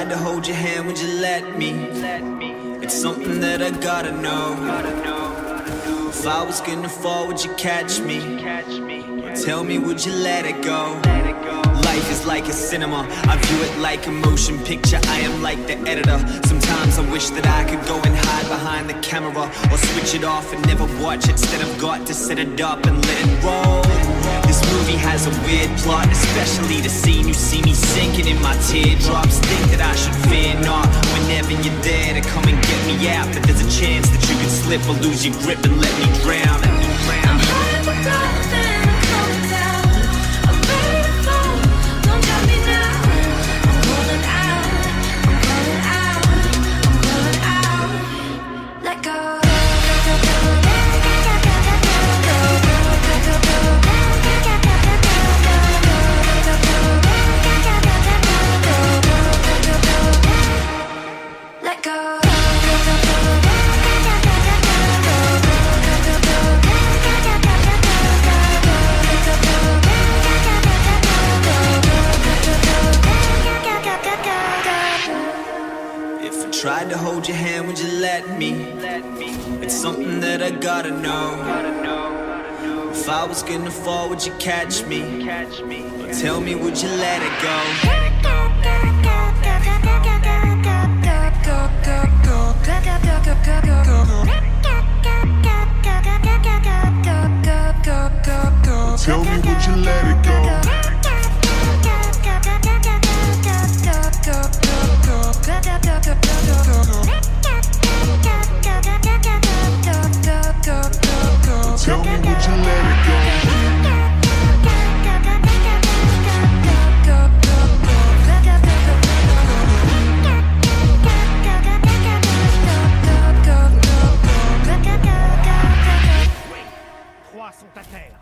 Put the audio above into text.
tried to hold your hand, would you let me? It's something that I gotta know. If I was gonna fall, would you catch me? Tell me, would you let it go? Life is like a cinema, I view it like a motion picture. I am like the editor. Sometimes I wish that I could go and hide behind the camera, or switch it off and never watch it. Instead I've got to set it up and let it roll. This movie has a weird plot, especially the scene you see me sinking in my teardrops. Think that I should fear not, whenever you're there to come and get me out. But there's a chance that you could slip or lose your grip and let me drown. I'm high for breath and I'm coming down. I'm ready to fall, don't drop me now. I'm calling out, I'm calling out, I'm calling out. Let go. Let go. If I tried to hold your hand, would you let me? It's something that I gotta know. If I was gonna fall, would you catch me? Or tell me, would you let it go? Tell me, would you let it go? Tell me, would you let it go? Trois sont à terre.